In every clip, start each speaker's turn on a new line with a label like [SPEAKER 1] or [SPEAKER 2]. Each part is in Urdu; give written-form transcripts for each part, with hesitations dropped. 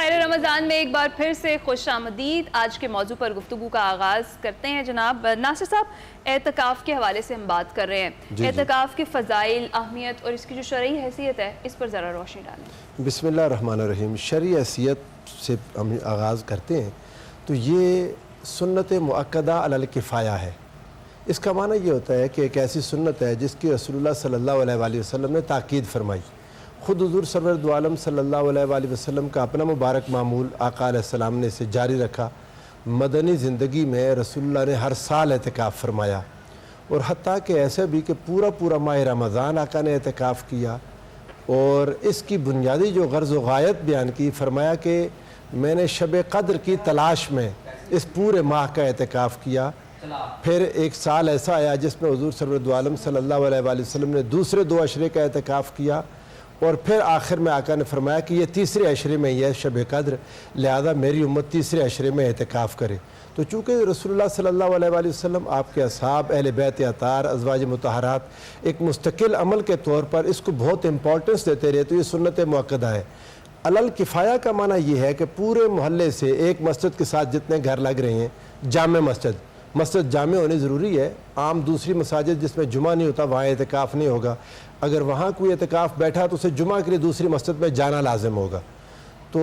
[SPEAKER 1] ماہ رمضان میں ایک بار پھر سے خوش آمدید. آج کے موضوع پر گفتگو کا آغاز کرتے ہیں. جناب ناصر صاحب, اعتکاف کے حوالے سے ہم بات کر رہے ہیں. اعتکاف کے فضائل, اہمیت اور اس کی جو شرعی حیثیت ہے اس پر ذرا روشنی ڈالیں.
[SPEAKER 2] بسم اللہ الرحمن الرحیم. شرعی حیثیت سے ہم آغاز کرتے ہیں تو یہ سنت مؤکدہ علی الکفایہ ہے. اس کا معنی یہ ہوتا ہے کہ ایک ایسی سنت ہے جس کی رسول اللہ صلی اللہ علیہ وآلہ وسلم نے تاکید فرمائی. خود حضور سرور دو عالم صلی اللہ علیہ وآلہ وسلم کا اپنا مبارک معمول آقا علیہ السلام نے اسے جاری رکھا. مدنی زندگی میں رسول اللہ نے ہر سال اعتکاف فرمایا, اور حتیٰ کہ ایسے بھی کہ پورا ماہ رمضان آقا نے اعتکاف کیا. اور اس کی بنیادی جو غرض و غایت بیان کی, فرمایا کہ میں نے شب قدر کی تلاش میں اس پورے ماہ کا اعتکاف کیا. پھر ایک سال ایسا آیا جس میں حضور سرور دو عالم صلی اللہ علیہ وآلہ وسلم نے دوسرے 2 عشرے کا اعتکاف کیا, اور پھر آخر میں آقا نے فرمایا کہ یہ تیسرے عشرے میں یہ شب قدر, لہذا میری امت تیسرے عشرے میں اعتکاف کرے. تو چونکہ رسول اللہ صلی اللہ علیہ وآلہ وسلم, آپ کے اصحاب, اہل بیت اطہار, ازواج مطہرات ایک مستقل عمل کے طور پر اس کو بہت امپورٹنس دیتے رہے, تو یہ سنت مؤکدہ ہے. علی الکفایہ کا معنی یہ ہے کہ پورے محلے سے ایک مسجد کے ساتھ جتنے گھر لگ رہے ہیں, جامع مسجد جامع ہونی ضروری ہے. عام دوسری مساجد جس میں جمعہ نہیں ہوتا وہاں اعتکاف نہیں ہوگا. اگر وہاں کوئی اعتکاف بیٹھا تو اسے جمعہ کے لیے دوسری مسجد میں جانا لازم ہوگا. تو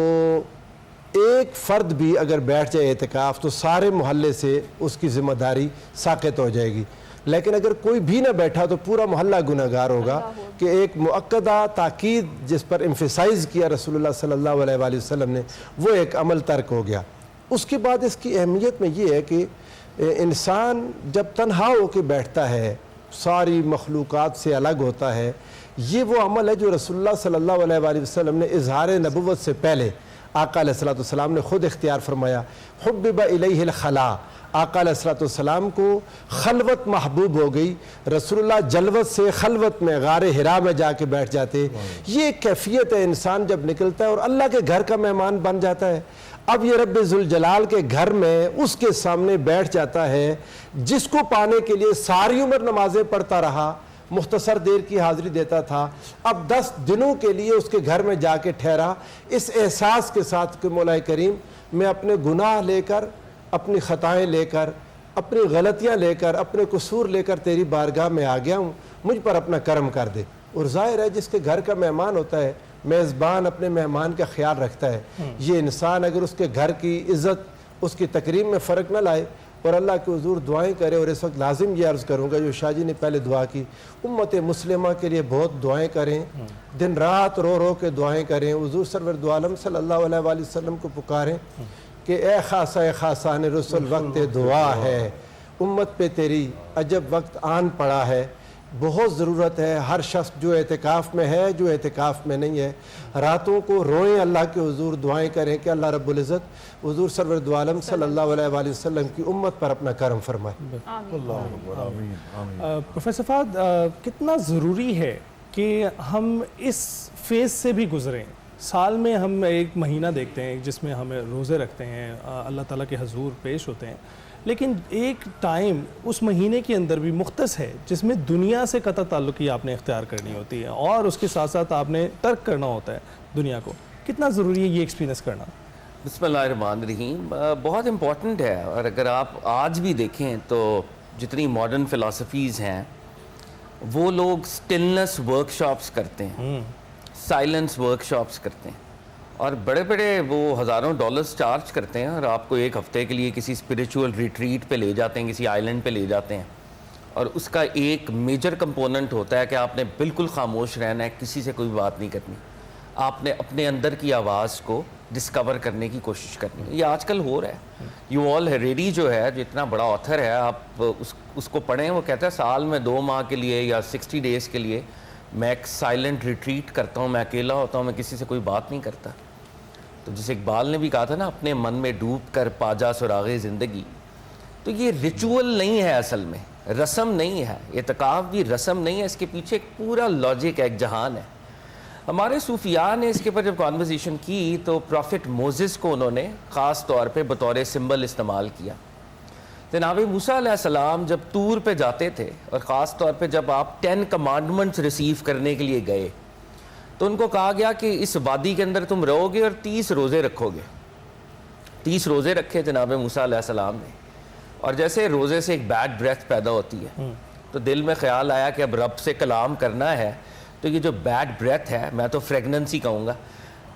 [SPEAKER 2] ایک فرد بھی اگر بیٹھ جائے اعتکاف تو سارے محلے سے اس کی ذمہ داری ساقط ہو جائے گی. لیکن اگر کوئی بھی نہ بیٹھا تو پورا محلہ گنہگار ہوگا کہ ایک مؤکدہ تاکید جس پر امفیسائز کیا رسول اللہ صلی اللہ علیہ وآلہ وسلم نے, وہ ایک عمل ترک ہو گیا. اس کے بعد اس کی اہمیت میں یہ ہے کہ انسان جب تنہا ہو کے بیٹھتا ہے, ساری مخلوقات سے الگ ہوتا ہے, یہ وہ عمل ہے جو رسول اللہ صلی اللہ علیہ وآلہ وسلم نے اظہار نبوت سے پہلے آقا علیہ السلام نے خود اختیار فرمایا. حبب الیہ الخلاء, آقا علیہ السلام کو خلوت محبوب ہو گئی. رسول اللہ جلوت سے خلوت میں غار حرا میں جا کے بیٹھ جاتے. یہ ایک کیفیت ہے, انسان جب نکلتا ہے اور اللہ کے گھر کا مہمان بن جاتا ہے. اب یہ رب ذوالجلال کے گھر میں اس کے سامنے بیٹھ جاتا ہے جس کو پانے کے لیے ساری عمر نمازیں پڑھتا رہا, مختصر دیر کی حاضری دیتا تھا, اب 10 دنوں کے لیے اس کے گھر میں جا کے ٹھہرا, اس احساس کے ساتھ کہ مولا کریم میں اپنے گناہ لے کر, اپنی خطائیں لے کر, اپنی غلطیاں لے کر, اپنے قصور لے کر تیری بارگاہ میں آ گیا ہوں, مجھ پر اپنا کرم کر دے. اور ظاہر ہے جس کے گھر کا مہمان ہوتا ہے, میزبان اپنے مہمان کا خیال رکھتا ہے. یہ انسان اگر اس کے گھر کی عزت, اس کی تکریم میں فرق نہ لائے اور اللہ کے حضور دعائیں کرے. اور اس وقت لازم یہ عرض کروں گا جو شاہ جی نے پہلے دعا کی, امت مسلمہ کے لیے بہت دعائیں کریں, دن رات رو کے دعائیں کریں, حضور سرور دو عالم صلی اللہ علیہ وآلہ وسلم کو پکاریں کہ اے خاصان رسول وقت دعا ہے, امت پہ تیری عجب وقت آن پڑا ہے, بہت ضرورت ہے. ہر شخص جو اعتکاف میں ہے, جو اعتکاف میں نہیں ہے, راتوں کو روئیں اللہ کے حضور, دعائیں کریں کہ اللہ رب العزت حضور سرور دو عالم صلی اللہ علیہ وآلہ وسلم کی امت پر اپنا کرم فرمائے.
[SPEAKER 3] پروفیسر فہد, کتنا ضروری ہے کہ ہم اس فیز سے بھی گزریں. سال میں ہم ایک مہینہ دیکھتے ہیں جس میں ہمیں روزے رکھتے ہیں, اللہ تعالیٰ کے حضور پیش ہوتے ہیں, لیکن ایک ٹائم اس مہینے کے اندر بھی مختص ہے جس میں دنیا سے قطع تعلقی آپ نے اختیار کرنی ہوتی ہے, اور اس کے ساتھ ساتھ آپ نے ترک کرنا ہوتا ہے دنیا کو. کتنا ضروری ہے یہ ایکسپیرینس کرنا؟
[SPEAKER 4] بسم اللہ الرحمن الرحیم. بہت امپورٹنٹ ہے. اور اگر آپ آج بھی دیکھیں تو جتنی ماڈرن فلاسفیز ہیں وہ لوگ سٹلنس ورک شاپس کرتے ہیں, سائلنس ورک شاپس کرتے ہیں, اور بڑے بڑے وہ ہزاروں ڈالرز چارج کرتے ہیں, اور آپ کو 1 ہفتے کے لیے کسی اسپریچول ریٹریٹ پہ لے جاتے ہیں, کسی آئیلینڈ پہ لے جاتے ہیں. اور اس کا ایک میجر کمپوننٹ ہوتا ہے کہ آپ نے بالکل خاموش رہنا ہے, کسی سے کوئی بات نہیں کرنی, آپ نے اپنے اندر کی آواز کو ڈسکور کرنے کی کوشش کرنی ہے. یہ آج کل ہو رہا ہے. یوول ہریری جو ہے, جو اتنا بڑا آتھر ہے, آپ اس کو پڑھیں. وہ کہتا ہے سال میں 2 ماہ کے لیے یا 60 ڈیز کے لیے میں ایک سائلنٹ ریٹریٹ کرتا ہوں, میں اکیلا ہوتا ہوں, میں کسی سے کوئی بات نہیں کرتا. تو جسے اقبال نے بھی کہا تھا نا, اپنے من میں ڈوب کر پاجا سراغ زندگی. تو یہ ریچول نہیں ہے, اصل میں رسم نہیں ہے. اعتکاف بھی رسم نہیں ہے, اس کے پیچھے ایک پورا لاجک ہے, ایک جہان ہے. ہمارے صوفیاء نے اس کے اوپر جب کانورسیشن کی تو پروفٹ موسیس کو انہوں نے خاص طور پہ بطور سمبل استعمال کیا. جناب موسیٰ علیہ السلام جب طور پہ جاتے تھے, اور خاص طور پہ جب آپ 10 کمانڈمنٹس ریسیو کرنے کے لیے گئے, تو ان کو کہا گیا کہ اس وادی کے اندر تم رہو گے اور 30 روزے رکھو گے. 30 روزے رکھے جناب موسیٰ علیہ السلام نے, اور جیسے روزے سے ایک بیڈ بریتھ پیدا ہوتی ہے تو دل میں خیال آیا کہ اب رب سے کلام کرنا ہے, تو یہ جو بیڈ بریتھ ہے, میں تو فریگننس ہی کہوں گا,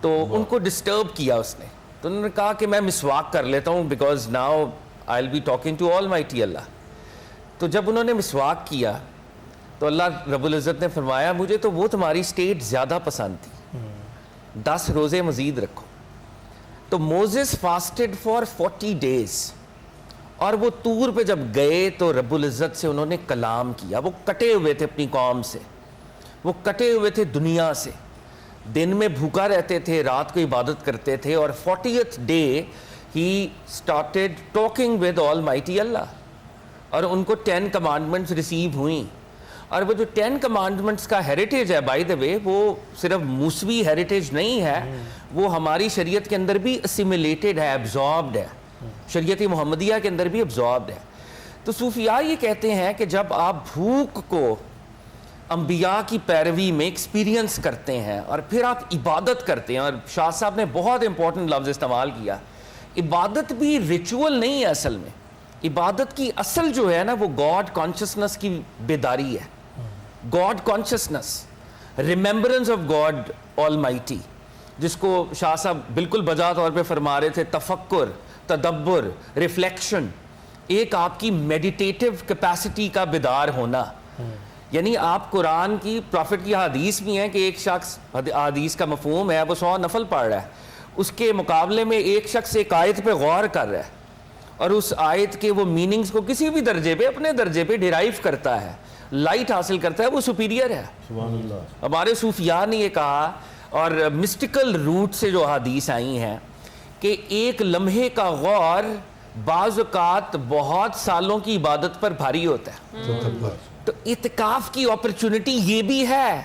[SPEAKER 4] تو ان کو ڈسٹرب کیا اس نے. تو انہوں نے کہا کہ میں مسواک کر لیتا ہوں because now I will be talking to almighty اللہ. تو جب انہوں نے مسواک کیا تو اللہ رب العزت نے فرمایا مجھے تو وہ تمہاری سٹیٹ زیادہ پسند تھی, 10 روزے مزید رکھو. تو موزس فاسٹڈ فار 40 days, اور وہ طور پہ جب گئے تو رب العزت سے انہوں نے کلام کیا. وہ کٹے ہوئے تھے اپنی قوم سے, وہ کٹے ہوئے تھے دنیا سے, دن میں بھوکا رہتے تھے, رات کو عبادت کرتے تھے, اور 40th day ہی started talking with almighty اللہ, اور ان کو 10 commandments ریسیو ہوئیں. اور وہ جو 10 commandments کا ہیریٹیج ہے بائی دا وے, وہ صرف موسوی ہیریٹیج نہیں ہے, وہ ہماری شریعت کے اندر بھی اسیمیلیٹڈ ہے, ایبزاربڈ ہے, شریعت محمدیہ کے اندر بھی ایبزاربڈ ہے. تو صوفیاء یہ کہتے ہیں کہ جب آپ بھوک کو انبیاء کی پیروی میں ایکسپیرینس کرتے ہیں اور پھر آپ عبادت کرتے ہیں, اور شاہ صاحب نے بہت امپورٹنٹ لفظ استعمال کیا, عبادت بھی ریچول نہیں ہے اصل میں. عبادت کی اصل جو ہے نا وہ گاڈ کانشسنس کی بیداری ہے, God consciousness, remembrance of God all mighty, جس کو شاہ صاحب بالکل بجا طور پہ فرما رہے تھے, تفکر, تدبر, ریفلیکشن, ایک آپ کی میڈیٹیٹو کیپیسٹی کا بیدار ہونا. یعنی آپ قرآن کی, پروفٹ کی حدیث بھی ہیں کہ ایک شخص, حدیث کا مفہوم ہے, وہ 100 نفل پڑھ رہا ہے, اس کے مقابلے میں ایک شخص ایک آیت پہ غور کر رہا ہے اور اس آیت کے وہ میننگز کو کسی بھی درجے پہ, اپنے درجے پہ ڈیرائیو کرتا ہے, لائٹ حاصل کرتا ہے, وہ سپیریئر ہے. سبحان اللہ. ہمارے صوفیاء نے یہ کہا, اور مسٹیکل روٹ سے جو حدیث آئی ہیں, کہ ایک لمحے کا غور بعض اوقات بہت سالوں کی عبادت پر بھاری ہوتا ہے. تو اعتکاف کی اپرچونٹی یہ بھی ہے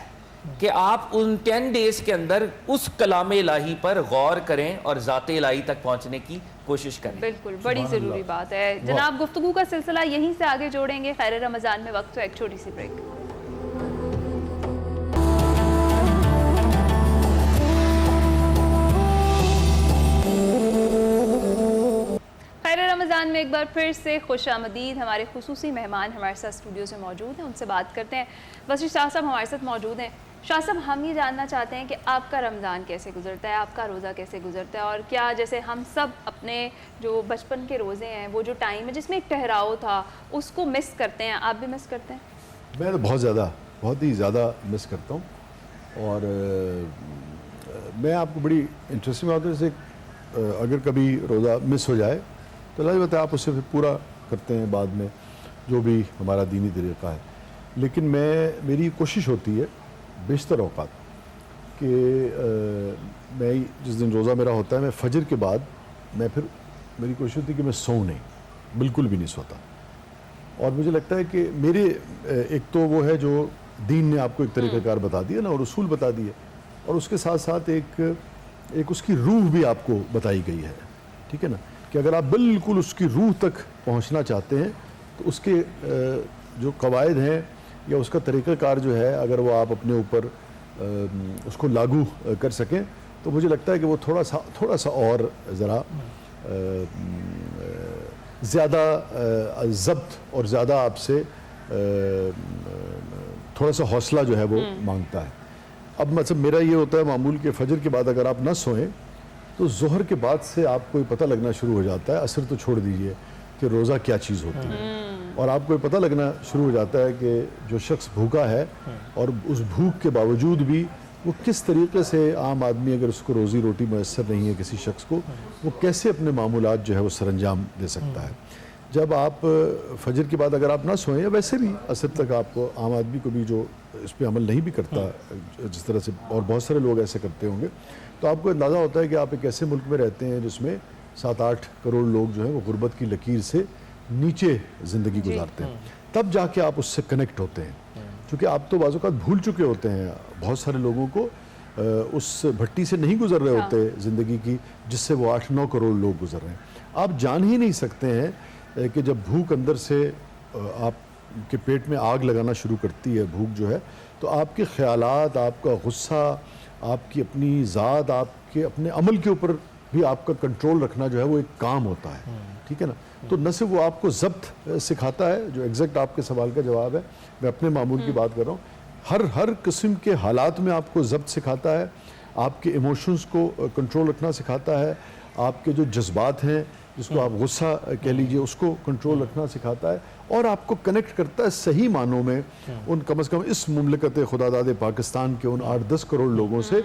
[SPEAKER 4] کہ آپ ان 10 days کے اندر اس کلام الہی پر غور کریں اور ذات الہی تک پہنچنے کی کوشش کریں.
[SPEAKER 1] بالکل, بڑی ضروری بات ہے جناب. گفتگو کا سلسلہ یہیں سے آگے جوڑیں گے. خیر رمضان میں وقت تو ایک چھوٹی سی بریک. خیر رمضان میں ایک بار پھر سے خوش آمدید. ہمارے خصوصی مہمان ہمارے ساتھ اسٹوڈیو سے موجود ہیں, ان سے بات کرتے ہیں. وسیع شاہ صاحب ہمارے ساتھ موجود ہیں. شاہ صاحب, ہم یہ جاننا چاہتے ہیں کہ آپ کا رمضان کیسے گزرتا ہے, آپ کا روزہ کیسے گزرتا ہے, اور کیا جیسے ہم سب اپنے جو بچپن کے روزے ہیں, وہ جو ٹائم ہے جس میں ایک ٹھہراؤ تھا, اس کو مس کرتے ہیں, آپ بھی مس کرتے ہیں؟
[SPEAKER 5] میں تو بہت ہی زیادہ مس کرتا ہوں. اور میں آپ کو بڑی انٹرسٹنگ بات ہے, جیسے اگر کبھی روزہ مس ہو جائے تو اللہ بتا آپ اسے پھر پورا کرتے ہیں بعد میں, جو بھی ہمارا دینی طریقہ ہے. لیکن میری کوشش ہوتی ہے بیشتر اوقات کہ میں جس دن روزہ میرا ہوتا ہے, میں فجر کے بعد میری کوشش ہوتی ہے کہ میں سوؤں نہیں, بالکل بھی نہیں سوتا. اور مجھے لگتا ہے کہ میرے ایک تو وہ ہے جو دین نے آپ کو ایک طریقہ کار بتا دیا نا, اور اصول بتا دیے, اور اس کے ساتھ ساتھ ایک اس کی روح بھی آپ کو بتائی گئی ہے. ٹھیک ہے نا, کہ اگر آپ بالکل اس کی روح تک پہنچنا چاہتے ہیں تو اس کے جو قواعد ہیں یا اس کا طریقہ کار جو ہے, اگر وہ آپ اپنے اوپر اس کو لاگو کر سکیں تو مجھے لگتا ہے کہ وہ تھوڑا سا اور ذرا زیادہ ضبط اور زیادہ آپ سے تھوڑا سا حوصلہ جو ہے وہ مانگتا ہے. اب مطلب میرا یہ ہوتا ہے معمول کہ فجر کے بعد اگر آپ نہ سوئیں تو ظہر کے بعد سے آپ کو پتہ لگنا شروع ہو جاتا ہے, عصر تو چھوڑ دیجئے, کہ روزہ کیا چیز ہوتی ہے. اور آپ کو پتہ لگنا شروع ہو جاتا ہے کہ جو شخص بھوکا ہے اور اس بھوک کے باوجود بھی وہ کس طریقے سے, عام آدمی اگر اس کو روزی روٹی میسر نہیں ہے کسی شخص کو, وہ کیسے اپنے معمولات جو ہے وہ سر انجام دے سکتا ہے. جب آپ فجر کے بعد اگر آپ نہ سوئیں, یا ویسے بھی عصر تک آپ کو, عام آدمی کو بھی جو اس پہ عمل نہیں بھی کرتا جس طرح سے, اور بہت سارے لوگ ایسے کرتے ہوں گے, تو آپ کو اندازہ ہوتا ہے کہ آپ ایک ایسے ملک میں رہتے ہیں جس میں 7-8 کروڑ لوگ جو ہیں وہ غربت کی لکیر سے نیچے زندگی گزارتے ہیں. تب جا کے آپ اس سے کنیکٹ ہوتے ہیں, چونکہ آپ تو بعض اوقات بھول چکے ہوتے ہیں بہت سارے لوگوں کو, اس بھٹی سے نہیں گزر رہے ہوتے زندگی کی جس سے وہ 8-9 کروڑ لوگ گزر رہے ہیں. آپ جان ہی نہیں سکتے ہیں کہ جب بھوک اندر سے آپ کے پیٹ میں آگ لگانا شروع کرتی ہے, بھوک جو ہے, تو آپ کے خیالات, آپ کا غصہ, آپ کی اپنی ذات، آپ کے اپنے عمل کے اوپر بھی آپ کا کنٹرول رکھنا جو ہے وہ ایک کام ہوتا ہے، ٹھیک ہے نا. تو نہ صرف وہ آپ کو ضبط سکھاتا ہے، جو ایگزیکٹ آپ کے سوال کا جواب ہے، میں اپنے معمول کی بات کر رہا ہوں، ہر قسم کے حالات میں آپ کو ضبط سکھاتا ہے، آپ کے ایموشنز کو کنٹرول رکھنا سکھاتا ہے، آپ کے جو جذبات ہیں جس کو آپ غصہ کہہ لیجئے اس کو کنٹرول رکھنا سکھاتا ہے، اور آپ کو کنیکٹ کرتا ہے صحیح معنوں میں ان کم از کم اس مملکت خدا داد پاکستان کے ان 8-10 کروڑ لوگوں سے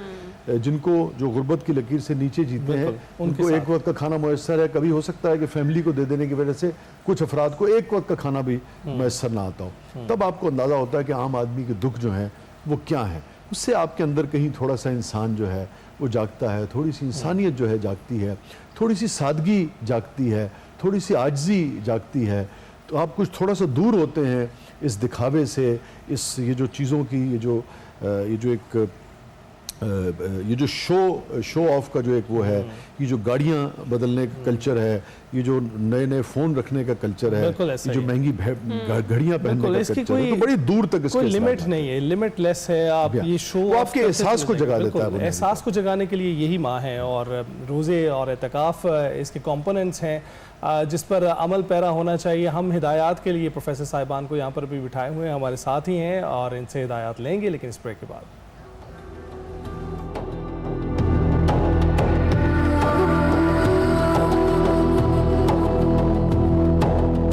[SPEAKER 5] جن کو جو غربت کی لکیر سے نیچے جیتے ہیں، ان کو ایک وقت کا کھانا میسر ہے. کبھی ہو سکتا ہے کہ فیملی کو دے دینے کی وجہ سے کچھ افراد کو ایک وقت کا کھانا بھی میسر نہ آتا ہو. تب آپ کو اندازہ ہوتا ہے کہ عام آدمی کے دکھ جو ہیں وہ کیا ہیں. اس سے آپ کے اندر کہیں تھوڑا سا انسان جو ہے وہ جاگتا ہے، تھوڑی سی انسانیت جو ہے جاگتی ہے، تھوڑی سی سادگی جاگتی ہے، تھوڑی سی عاجزی جاگتی ہے. تو آپ کچھ تھوڑا سا دور ہوتے ہیں اس دکھاوے سے، یہ جو چیزوں کی یہ جو شو آف کا جو ایک وہ ہے، یہ جو گاڑیاں بدلنے کا کلچر ہے، یہ جو نئے فون رکھنے کا کلچر ہے، یہ جو مہنگی گھڑیاں پہننے کا کلچر ہے، تو بڑی دور تک اس
[SPEAKER 3] کوئی لمٹ نہیں ہے، لمٹ لیس ہے. آپ یہ شو
[SPEAKER 5] آپ کے احساس کو جگا دیتا ہے،
[SPEAKER 3] احساس کو جگانے کے لیے یہی ماہ ہے، اور روزے اور اعتکاف اس کے کمپوننٹس ہیں جس پر عمل پیرا ہونا چاہیے. ہم ہدایات کے لیے پروفیسر صاحبان کو یہاں پر بھی بٹھائے ہوئے ہیں، ہمارے ساتھ ہی ہیں اور ان سے ہدایات لیں گے، لیکن اس بریک کے بعد.